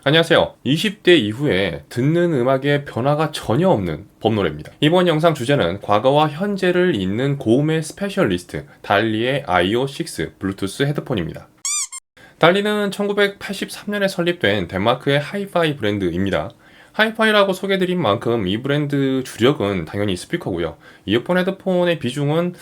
안녕하세요. 20대 이후에 듣는 음악에 변화가 전혀 없는 법노래입니다. 이번 영상 주제는 과거와 현재를 잇는 고음의 스페셜리스트 달리의 IO6 블루투스 헤드폰입니다. 달리는 1983년에 설립된 덴마크의 하이파이 브랜드입니다. 하이파이라고 소개드린 만큼 이 브랜드 주력은 당연히 스피커고요. 이어폰 헤드폰의 비중은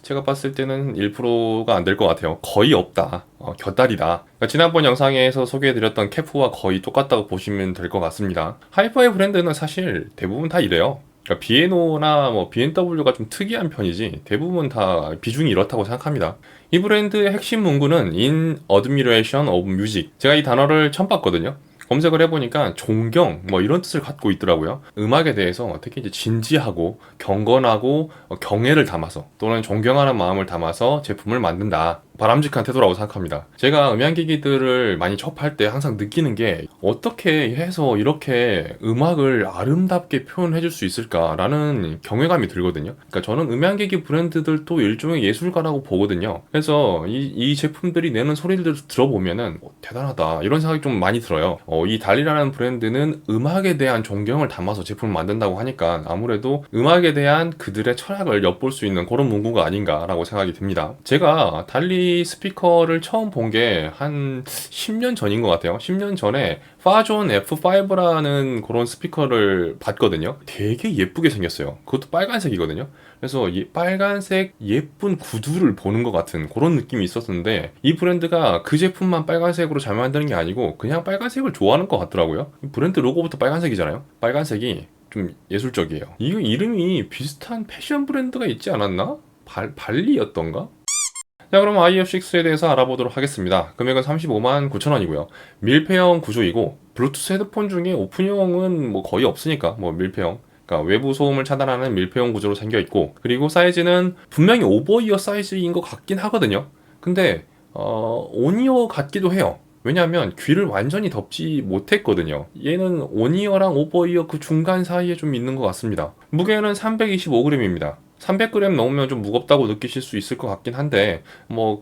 제가 봤을 때는 1%가 안 될 것 같아요. 거의 없다. 곁다리다. 그러니까 지난번 영상에서 소개해드렸던 캐프와 거의 똑같다고 보시면 될 것 같습니다. 하이파이 브랜드는 사실 대부분 다 이래요. 그러니까 B&O나 BMW가 좀 특이한 편이지 대부분 다 비중이 이렇다고 생각합니다. 이 브랜드의 핵심 문구는 In Admiration of Music. 제가 이 단어를 처음 봤거든요. 검색을 해보니까 존경 이런 뜻을 갖고 있더라고요. 음악에 대해서 특히 이제 진지하고 경건하고 경애를 담아서 또는 존경하는 마음을 담아서 제품을 만든다. 바람직한 태도라고 생각합니다. 제가 음향기기들을 많이 접할 때 항상 느끼는 게 어떻게 해서 이렇게 음악을 아름답게 표현해 줄 수 있을까라는 경외감이 들거든요. 그러니까 저는 음향기기 브랜드들도 일종의 예술가라고 보거든요. 그래서 이 제품들이 내는 소리를 들어보면은 대단하다 이런 생각이 좀 많이 들어요. 이 달리라는 브랜드는 음악에 대한 존경을 담아서 제품을 만든다고 하니까 아무래도 음악에 대한 그들의 철학을 엿볼 수 있는 그런 문구가 아닌가라고 생각이 듭니다. 제가 달리 스피커를 처음 본 게 한 10년 전인 것 같아요. 10년 전에 파존 F5라는 그런 스피커를 봤거든요. 되게 예쁘게 생겼어요. 그것도 빨간색이거든요. 그래서 이 빨간색 예쁜 구두를 보는 것 같은 그런 느낌이 있었는데 이 브랜드가 그 제품만 빨간색으로 잘 만드는 게 아니고 그냥 빨간색을 좋아하는 것 같더라고요. 브랜드 로고부터 빨간색이잖아요. 빨간색이 좀 예술적이에요. 이거 이름이 비슷한 패션 브랜드가 있지 않았나? 발리였던가? 자, 그럼 IF6에 대해서 알아보도록 하겠습니다. 금액은 35만 9천 원이고요. 밀폐형 구조이고 블루투스 헤드폰 중에 오픈형은 거의 없으니까 밀폐형. 그러니까 외부 소음을 차단하는 밀폐형 구조로 생겨 있고 그리고 사이즈는 분명히 오버이어 사이즈인 것 같긴 하거든요. 근데 온이어 같기도 해요. 왜냐하면 귀를 완전히 덮지 못했거든요. 얘는 온이어랑 오버이어 그 중간 사이에 좀 있는 것 같습니다. 무게는 325g입니다. 300g 넘으면 좀 무겁다고 느끼실 수 있을 것 같긴 한데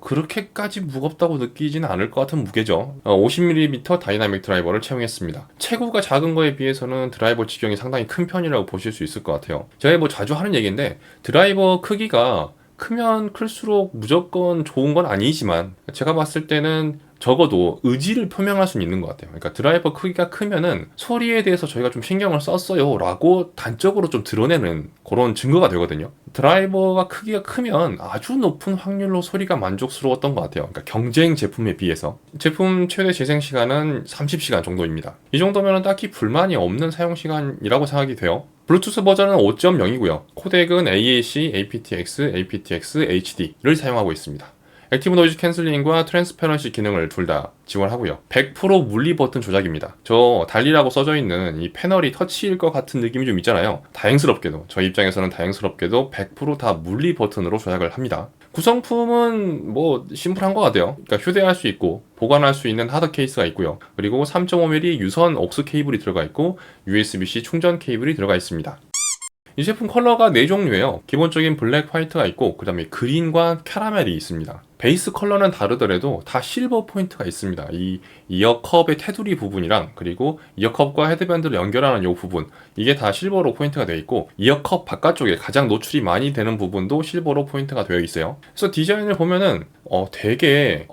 그렇게까지 무겁다고 느끼지는 않을 것 같은 무게죠. 50mm 다이나믹 드라이버를 채용했습니다. 체구가 작은 거에 비해서는 드라이버 지경이 상당히 큰 편이라고 보실 수 있을 것 같아요. 제가 자주 하는 얘기인데 드라이버 크기가 크면 클수록 무조건 좋은 건 아니지만 제가 봤을 때는 적어도 의지를 표명할 수는 있는 것 같아요. 그러니까 드라이버 크기가 크면은 소리에 대해서 저희가 좀 신경을 썼어요 라고 단적으로 좀 드러내는 그런 증거가 되거든요. 드라이버가 크기가 크면 아주 높은 확률로 소리가 만족스러웠던 것 같아요. 그러니까 경쟁 제품에 비해서. 제품 최대 재생 시간은 30시간 정도입니다. 이 정도면 딱히 불만이 없는 사용 시간이라고 생각이 돼요. 블루투스 버전은 5.0이고요. 코덱은 AAC, aptX, aptX, HD를 사용하고 있습니다. 액티브 노이즈 캔슬링과 트랜스페런시 기능을 둘 다 지원하고요. 100% 물리 버튼 조작입니다. 저 달리라고 써져 있는 이 패널이 터치일 것 같은 느낌이 좀 있잖아요. 다행스럽게도 저희 입장에서는 다행스럽게도 100%다 물리 버튼으로 조작을 합니다. 구성품은 심플한 것 같아요. 그러니까 휴대할 수 있고 보관할 수 있는 하드 케이스가 있고요. 그리고 3.5mm 유선 억스 케이블이 들어가 있고 USB-C 충전 케이블이 들어가 있습니다. 이 제품 컬러가 4종류예요. 기본적인 블랙 화이트가 있고 그 다음에 그린과 캐러멜이 있습니다. 베이스 컬러는 다르더라도 다 실버 포인트가 있습니다. 이 이어컵의 테두리 부분이랑 그리고 이어컵과 헤드밴드를 연결하는 이 부분 이게 다 실버로 포인트가 되어 있고 이어컵 바깥쪽에 가장 노출이 많이 되는 부분도 실버로 포인트가 되어 있어요. 그래서 디자인을 보면은 되게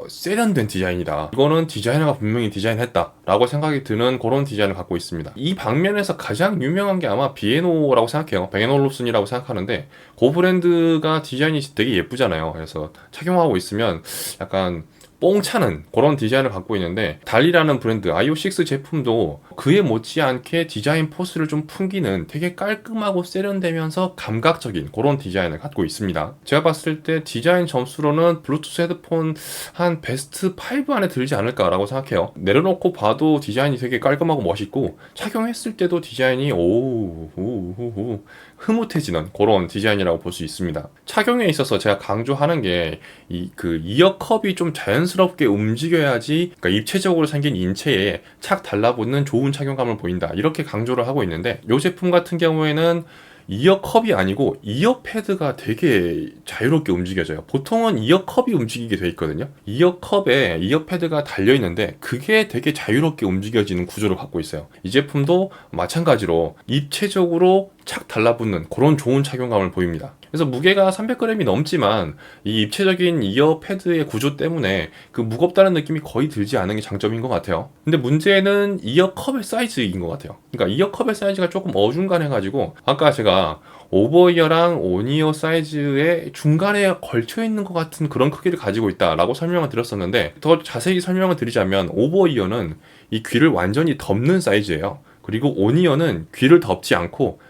세련된 디자인이다. 이거는 디자이너가 분명히 디자인했다 라고 생각이 드는 그런 디자인을 갖고 있습니다. 이 방면에서 가장 유명한 게 아마 B&O라고 생각해요. 뱅앤올uf슨이라고 생각하는데 그 브랜드가 디자인이 되게 예쁘잖아요. 그래서 착용하고 있으면 약간 뽕 차는 그런 디자인을 갖고 있는데 달리라는 브랜드 IO6 제품도 그에 못지않게 디자인 포스를 좀 풍기는 되게 깔끔하고 세련되면서 감각적인 그런 디자인을 갖고 있습니다. 제가 봤을 때 디자인 점수로는 블루투스 헤드폰 한 베스트 5 안에 들지 않을까라고 생각해요. 내려놓고 봐도 디자인이 되게 깔끔하고 멋있고 착용했을 때도 디자인이 흐뭇해지는 그런 디자인이라고 볼 수 있습니다. 착용에 있어서 제가 강조하는 게 이어컵이 좀 자연스럽게 움직여야지 그러니까 입체적으로 생긴 인체에 착 달라붙는 좋은 착용감을 보인다. 이렇게 강조를 하고 있는데 이 제품 같은 경우에는 이어컵이 아니고 이어패드가 되게 자유롭게 움직여져요. 보통은 이어컵이 움직이게 돼 있거든요. 이어컵에 이어패드가 달려 있는데 그게 되게 자유롭게 움직여지는 구조를 갖고 있어요. 이 제품도 마찬가지로 입체적으로 착 달라붙는 그런 좋은 착용감을 보입니다. 그래서 무게가 300g이 넘지만 이 입체적인 이어패드의 구조 때문에 그 무겁다는 느낌이 거의 들지 않은 게 장점인 것 같아요. 근데 문제는 이어컵의 사이즈인 것 같아요. 그러니까 이어컵의 사이즈가 조금 어중간해가지고 아까 제가 오버이어랑 온이어 사이즈의 중간에 걸쳐 있는 것 같은 그런 크기를 가지고 있다라고 설명을 드렸었는데, 더 자세히 설명을 드리자면 오버이어는 이 귀를 완전히 덮는 사이즈예요. 그리고 온이어는 귀를 덮지 않고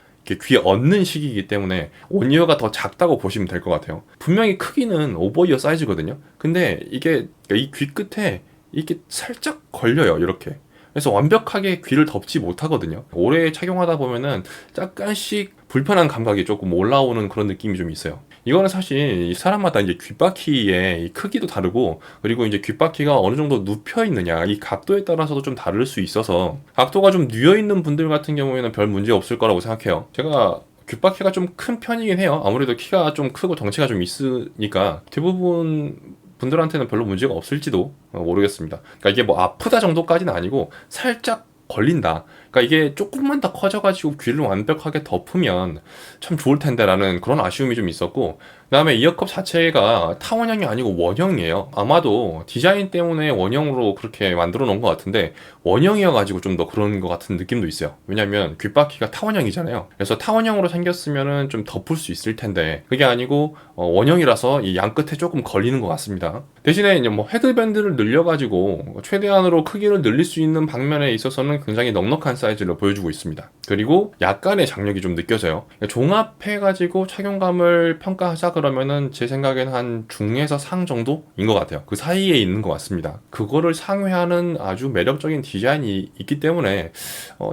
귀에 얹는 식이기 때문에 온이어가 더 작다고 보시면 될 것 같아요. 분명히 크기는 오버이어 사이즈거든요. 근데 이게 이 귀 끝에 이게 살짝 걸려요, 이렇게. 그래서 완벽하게 귀를 덮지 못하거든요. 오래 착용하다 보면은 약간씩 불편한 감각이 조금 올라오는 그런 느낌이 좀 있어요. 이거는 사실 사람마다 이제 귓바퀴의 크기도 다르고, 그리고 이제 귓바퀴가 어느 정도 눕혀 있느냐, 이 각도에 따라서도 좀 다를 수 있어서 각도가 좀 뉘어 있는 분들 같은 경우에는 별 문제 없을 거라고 생각해요. 제가 귓바퀴가 좀 큰 편이긴 해요. 아무래도 키가 좀 크고 덩치가 좀 있으니까 대부분 분들한테는 별로 문제가 없을지도 모르겠습니다. 그러니까 이게 뭐 아프다 정도까지는 아니고 살짝 걸린다. 그러니까 이게 조금만 더 커져가지고 귀를 완벽하게 덮으면 참 좋을 텐데라는 그런 아쉬움이 좀 있었고, 그 다음에 이어컵 자체가 타원형이 아니고 원형이에요. 아마도 디자인 때문에 원형으로 그렇게 만들어 놓은 것 같은데, 원형이어가지고 좀 더 그런 것 같은 느낌도 있어요. 왜냐면 귓바퀴가 타원형이잖아요. 그래서 타원형으로 생겼으면은 좀 덮을 수 있을 텐데 그게 아니고 원형이라서 이 양 끝에 조금 걸리는 것 같습니다. 대신에 이제 뭐 헤드밴드를 늘려가지고 최대한으로 크기를 늘릴 수 있는 방면에 있어서는 굉장히 넉넉한 사이즈를 보여주고 있습니다. 그리고 약간의 장력이 좀 느껴져요. 종합해가지고 착용감을 평가하자 그러면은 제 생각에는 한 중에서 상 정도인 것 같아요. 그 사이에 있는 것 같습니다. 그거를 상회하는 아주 매력적인 디자인이 있기 때문에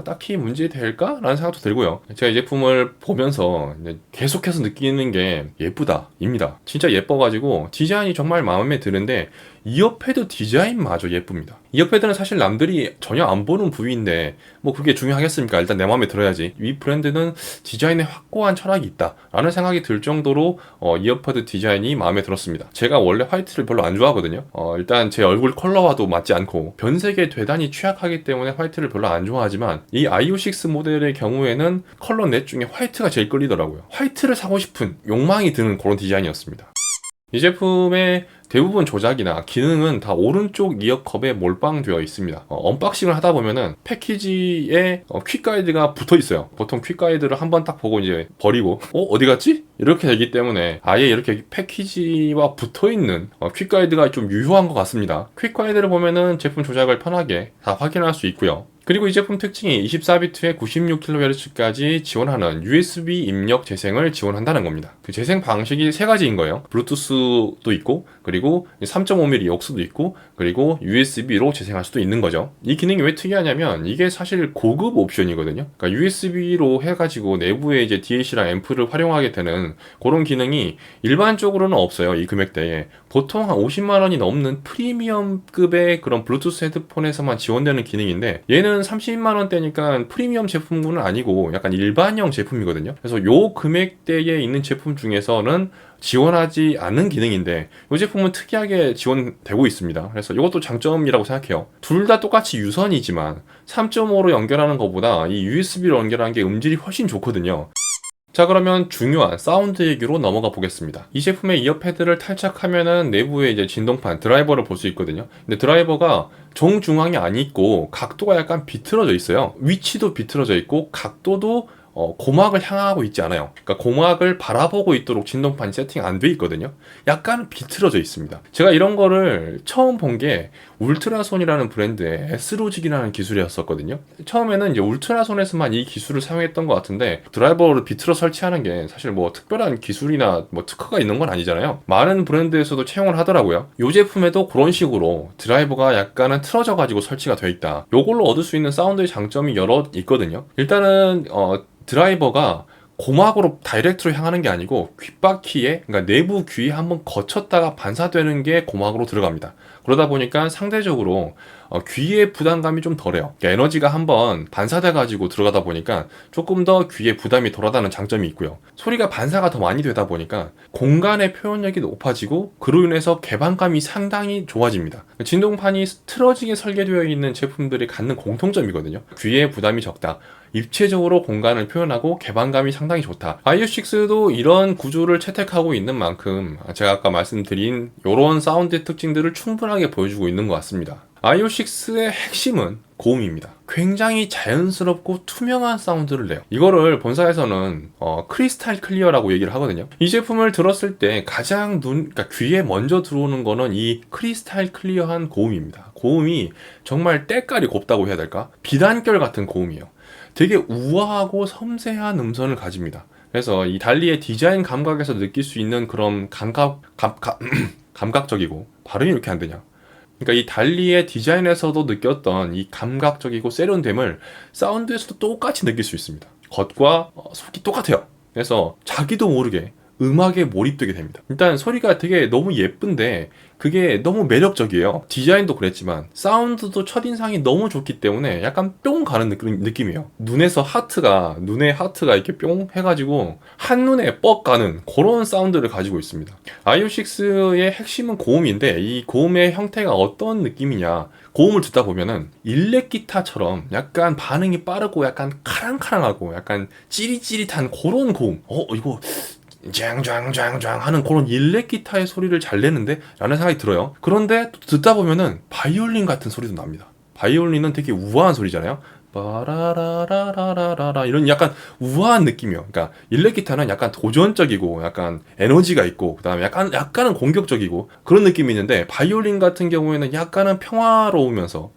딱히 문제 될까? 라는 생각도 들고요. 제가 이 제품을 보면서 계속해서 느끼는 게 예쁘다입니다. 진짜 예뻐가지고 디자인이 정말 마음에 드는데 이어패드 디자인마저 예쁩니다. 이어패드는 사실 남들이 전혀 안 보는 부위인데 뭐 그게 중요하겠습니까? 일단 내 마음에 들어야지. 이 브랜드는 디자인에 확고한 철학이 있다 라는 생각이 들 정도로 이어패드 디자인이 마음에 들었습니다. 제가 원래 화이트를 별로 안 좋아하거든요. 일단 제 얼굴 컬러와도 맞지 않고 변색에 대단히 취약하기 때문에 화이트를 별로 안 좋아하지만, 이 IO6 모델의 경우에는 컬러 넷 중에 화이트가 제일 끌리더라고요. 화이트를 사고 싶은 욕망이 드는 그런 디자인이었습니다. 이 제품의 대부분 조작이나 기능은 다 오른쪽 이어컵에 몰빵되어 있습니다. 언박싱을 하다 보면은 패키지에 퀵 가이드가 붙어 있어요. 보통 퀵 가이드를 한번 딱 보고 이제 버리고 어디 갔지? 이렇게 되기 때문에 아예 이렇게 패키지와 붙어 있는 퀵 가이드가 좀 유효한 것 같습니다. 퀵 가이드를 보면은 제품 조작을 편하게 다 확인할 수 있고요. 그리고 이 제품 특징이 24비트에 96kHz까지 지원하는 USB 입력 재생을 지원한다는 겁니다. 그 재생 방식이 세 가지인 거예요. 블루투스도 있고, 그리고 3.5mm 역수도 있고, 그리고 USB로 재생할 수도 있는 거죠. 이 기능이 왜 특이하냐면 이게 사실 고급 옵션이거든요. 그러니까 USB로 해가지고 내부에 이제 DAC랑 앰프를 활용하게 되는 그런 기능이 일반적으로는 없어요. 이 금액대에. 보통 한 50만 원이 넘는 프리미엄급의 그런 블루투스 헤드폰에서만 지원되는 기능인데, 얘는 30만 원대니까 프리미엄 제품군은 아니고 약간 일반형 제품이거든요. 그래서 요 금액대에 있는 제품 중에서는 지원하지 않는 기능인데 이 제품은 특이하게 지원되고 있습니다. 그래서 이것도 장점이라고 생각해요. 둘 다 똑같이 유선이지만 3.5로 연결하는 것보다 이 USB로 연결하는 게 음질이 훨씬 좋거든요. 자, 그러면 중요한 사운드 얘기로 넘어가 보겠습니다. 이 제품의 이어패드를 탈착하면은 내부에 이제 진동판 드라이버를 볼 수 있거든요. 근데 드라이버가 정중앙이 안 있고 각도가 약간 비틀어져 있어요. 위치도 비틀어져 있고 각도도 고막을 향하고 있지 않아요. 그러니까 고막을 바라보고 있도록 진동판이 세팅 안 돼 있거든요. 약간 비틀어져 있습니다. 제가 이런 거를 처음 본 게 울트라손이라는 브랜드의 S로직이라는 기술이었었거든요. 처음에는 이제 울트라손에서만 이 기술을 사용했던 것 같은데, 드라이버를 비틀어 설치하는 게 사실 뭐 특별한 기술이나 뭐 특허가 있는 건 아니잖아요. 많은 브랜드에서도 채용을 하더라고요. 이 제품에도 그런 식으로 드라이버가 약간은 틀어져 가지고 설치가 되어 있다. 요걸로 얻을 수 있는 사운드의 장점이 여러 있거든요. 일단은 드라이버가 고막으로 다이렉트로 향하는 게 아니고 귓바퀴에, 그러니까 내부 귀에 한번 거쳤다가 반사되는 게 고막으로 들어갑니다. 그러다 보니까 상대적으로 귀에 부담감이 좀 덜해요. 그러니까 에너지가 한번 반사돼 가지고 들어가다 보니까 조금 더 귀에 부담이 덜하다는 장점이 있고요. 소리가 반사가 더 많이 되다 보니까 공간의 표현력이 높아지고 그로 인해서 개방감이 상당히 좋아집니다. 진동판이 틀어지게 설계되어 있는 제품들이 갖는 공통점이거든요. 귀에 부담이 적다, 입체적으로 공간을 표현하고 개방감이 상당히 좋다. 아이오6도 이런 구조를 채택하고 있는 만큼 제가 아까 말씀드린 이런 사운드의 특징들을 충분하게 보여주고 있는 것 같습니다. 아이오6의 핵심은 고음입니다. 굉장히 자연스럽고 투명한 사운드를 내요. 이거를 본사에서는 크리스탈 클리어라고 얘기를 하거든요. 이 제품을 들었을 때 가장 그러니까 귀에 먼저 들어오는 거는 이 크리스탈 클리어한 고음입니다. 고음이 정말 때깔이 곱다고 해야 될까? 비단결 같은 고음이에요. 되게 우아하고 섬세한 음선을 가집니다. 그래서 이 달리의 디자인 감각에서 느낄 수 있는 그런 감각적이고, 발음이 이렇게 안 되냐? 그러니까 이 달리의 디자인에서도 느꼈던 이 감각적이고 세련됨을 사운드에서도 똑같이 느낄 수 있습니다. 겉과 속이 똑같아요. 그래서 자기도 모르게 음악에 몰입되게 됩니다. 일단 소리가 되게 너무 예쁜데 그게 너무 매력적이에요. 디자인도 그랬지만 사운드도 첫인상이 너무 좋기 때문에 약간 뿅 가는 느낌이에요. 눈에 하트가 이렇게 뿅 해가지고 한눈에 뻑 가는 그런 사운드를 가지고 있습니다. 아이오6의 핵심은 고음인데 이 고음의 형태가 어떤 느낌이냐, 고음을 듣다 보면은 일렉 기타처럼 약간 반응이 빠르고 약간 카랑카랑하고 약간 찌릿찌릿한 그런 고음. 이거 짱짱짱짱 하는 그런 일렉 기타의 소리를 잘 내는데? 라는 생각이 들어요. 그런데 또 듣다 보면은 바이올린 같은 소리도 납니다. 바이올린은 되게 우아한 소리잖아요. 빠라라라라라라 이런 약간 우아한 느낌이요. 그러니까 일렉 기타는 약간 도전적이고 약간 에너지가 있고 그다음에 약간은 공격적이고 그런 느낌이 있는데, 바이올린 같은 경우에는 약간은 평화로우면서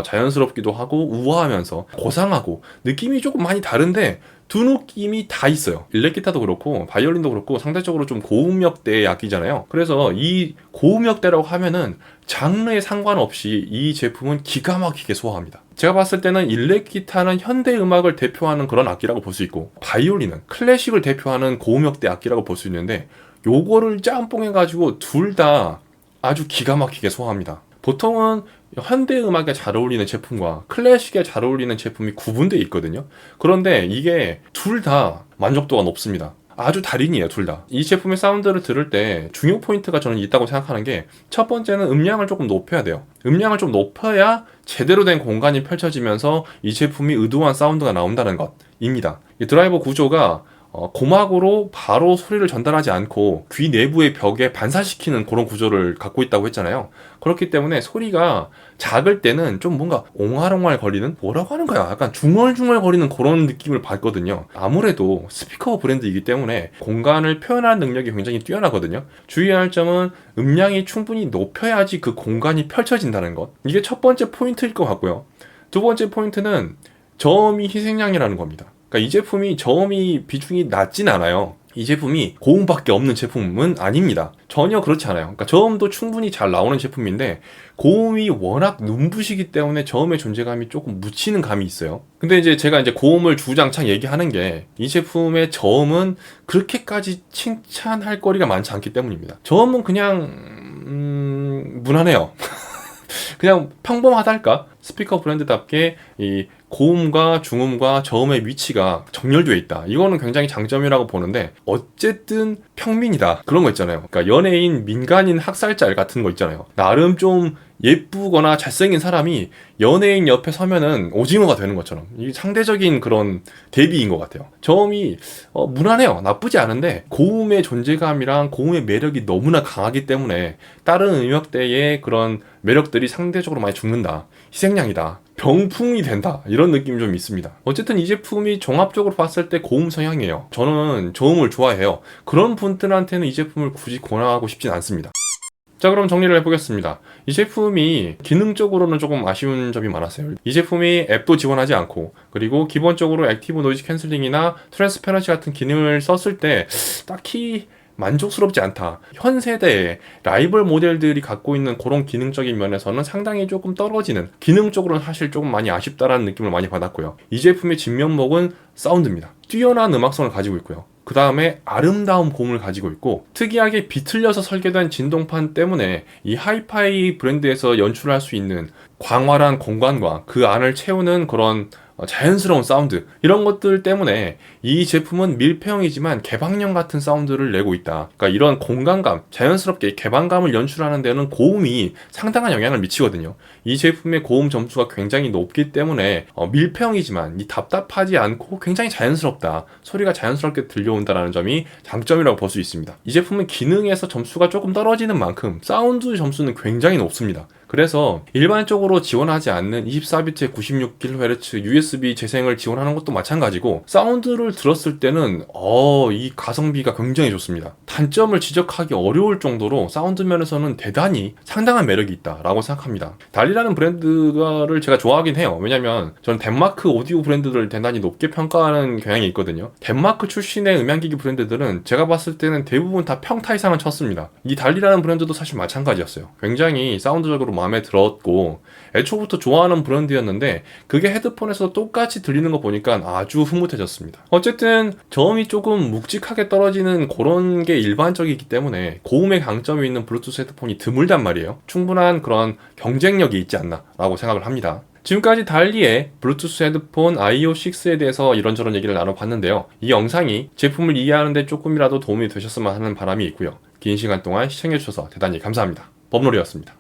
자연스럽기도 하고 우아하면서 고상하고 느낌이 조금 많이 다른데 두 느낌이 다 있어요. 일렉 기타도 그렇고 바이올린도 그렇고 상대적으로 좀 고음역대의 악기잖아요. 그래서 이 고음역대라고 하면은 장르에 상관없이 이 제품은 기가 막히게 소화합니다. 제가 봤을 때는 일렉 기타는 현대 음악을 대표하는 그런 악기라고 볼 수 있고, 바이올린은 클래식을 대표하는 고음역대 악기라고 볼 수 있는데, 요거를 짬뽕해가지고 둘 다 아주 기가 막히게 소화합니다. 보통은 현대 음악에 잘 어울리는 제품과 클래식에 잘 어울리는 제품이 구분되어 있거든요. 그런데 이게 둘 다 만족도가 높습니다. 아주 달인이에요, 둘 다. 이 제품의 사운드를 들을 때 중요 포인트가 저는 있다고 생각하는 게, 첫 번째는 음량을 조금 높여야 돼요. 음량을 좀 높여야 제대로 된 공간이 펼쳐지면서 이 제품이 의도한 사운드가 나온다는 것입니다. 이 드라이버 구조가 고막으로 바로 소리를 전달하지 않고 귀 내부의 벽에 반사시키는 그런 구조를 갖고 있다고 했잖아요. 그렇기 때문에 소리가 작을 때는 좀 뭔가 옹알옹알 거리는, 뭐라고 하는 거야, 약간 중얼중얼 거리는 그런 느낌을 받거든요. 아무래도 스피커 브랜드이기 때문에 공간을 표현하는 능력이 굉장히 뛰어나거든요. 주의해야 할 점은 음량이 충분히 높여야지 그 공간이 펼쳐진다는 것, 이게 첫 번째 포인트일 것 같고요. 두 번째 포인트는 저음이 희생양이라는 겁니다. 그러니까 이 제품이 저음이 비중이 낮진 않아요. 이 제품이 고음밖에 없는 제품은 아닙니다. 전혀 그렇지 않아요. 그러니까 저음도 충분히 잘 나오는 제품인데 고음이 워낙 눈부시기 때문에 저음의 존재감이 조금 묻히는 감이 있어요. 근데 이제 제가 고음을 주장창 얘기하는 게, 이 제품의 저음은 그렇게까지 칭찬할 거리가 많지 않기 때문입니다. 저음은 그냥 무난해요. 그냥 평범하달까? 스피커 브랜드답게 이 고음과 중음과 저음의 위치가 정렬되어 있다. 이거는 굉장히 장점이라고 보는데, 어쨌든 평민이다. 그런 거 있잖아요. 그러니까 연예인, 민간인 학살짤 같은 거 있잖아요. 나름 좀 예쁘거나 잘생긴 사람이 연예인 옆에 서면은 오징어가 되는 것처럼, 이게 상대적인 그런 대비인 것 같아요. 저음이 무난해요. 나쁘지 않은데 고음의 존재감이랑 고음의 매력이 너무나 강하기 때문에 다른 음역대의 그런 매력들이 상대적으로 많이 죽는다. 희생양이다. 병풍이 된다. 이런 느낌이 좀 있습니다. 어쨌든 이 제품이 종합적으로 봤을 때 고음 성향이에요. 저는 저음을 좋아해요. 그런 분들한테는 이 제품을 굳이 권하고 싶진 않습니다. 자, 그럼 정리를 해보겠습니다. 이 제품이 기능적으로는 조금 아쉬운 점이 많았어요. 이 제품이 앱도 지원하지 않고, 그리고 기본적으로 액티브 노이즈 캔슬링이나 트랜스페런시 같은 기능을 썼을 때 딱히 만족스럽지 않다. 현 세대의 라이벌 모델들이 갖고 있는 그런 기능적인 면에서는 상당히 조금 떨어지는, 기능적으로는 사실 조금 많이 아쉽다라는 느낌을 많이 받았고요. 이 제품의 진면목은 사운드입니다. 뛰어난 음악성을 가지고 있고요. 그 다음에 아름다운 고음을 가지고 있고, 특이하게 비틀려서 설계된 진동판 때문에 이 하이파이 브랜드에서 연출할 수 있는 광활한 공간과 그 안을 채우는 그런 자연스러운 사운드, 이런 것들 때문에 이 제품은 밀폐형이지만 개방형 같은 사운드를 내고 있다. 그러니까 이런 공간감, 자연스럽게 개방감을 연출하는 데는 고음이 상당한 영향을 미치거든요. 이 제품의 고음 점수가 굉장히 높기 때문에 밀폐형이지만 이 답답하지 않고 굉장히 자연스럽다, 소리가 자연스럽게 들려온다는 점이 장점이라고 볼 수 있습니다. 이 제품은 기능에서 점수가 조금 떨어지는 만큼 사운드 점수는 굉장히 높습니다. 그래서 일반적으로 지원하지 않는 24비트의 96kHz USB 재생을 지원하는 것도 마찬가지고, 사운드를 들었을 때는 이 가성비가 굉장히 좋습니다. 단점을 지적하기 어려울 정도로 사운드 면에서는 대단히 상당한 매력이 있다라고 생각합니다. 달리라는 브랜드를 제가 좋아하긴 해요. 왜냐면 저는 덴마크 오디오 브랜드들을 대단히 높게 평가하는 경향이 있거든요. 덴마크 출신의 음향기기 브랜드들은 제가 봤을 때는 대부분 다 평타 이상은 쳤습니다. 이 달리라는 브랜드도 사실 마찬가지였어요. 굉장히 사운드적으로 마음에 들었고 애초부터 좋아하는 브랜드였는데, 그게 헤드폰에서 똑같이 들리는 거 보니까 아주 흐뭇해졌습니다. 어쨌든 저음이 조금 묵직하게 떨어지는 그런 게 일반적이기 때문에 고음의 강점이 있는 블루투스 헤드폰이 드물단 말이에요. 충분한 그런 경쟁력이 있지 않나 라고 생각을 합니다. 지금까지 달리의 블루투스 헤드폰 아이오6에 대해서 이런저런 얘기를 나눠봤는데요. 이 영상이 제품을 이해하는 데 조금이라도 도움이 되셨으면 하는 바람이 있고요. 긴 시간 동안 시청해주셔서 대단히 감사합니다. 범놀이였습니다.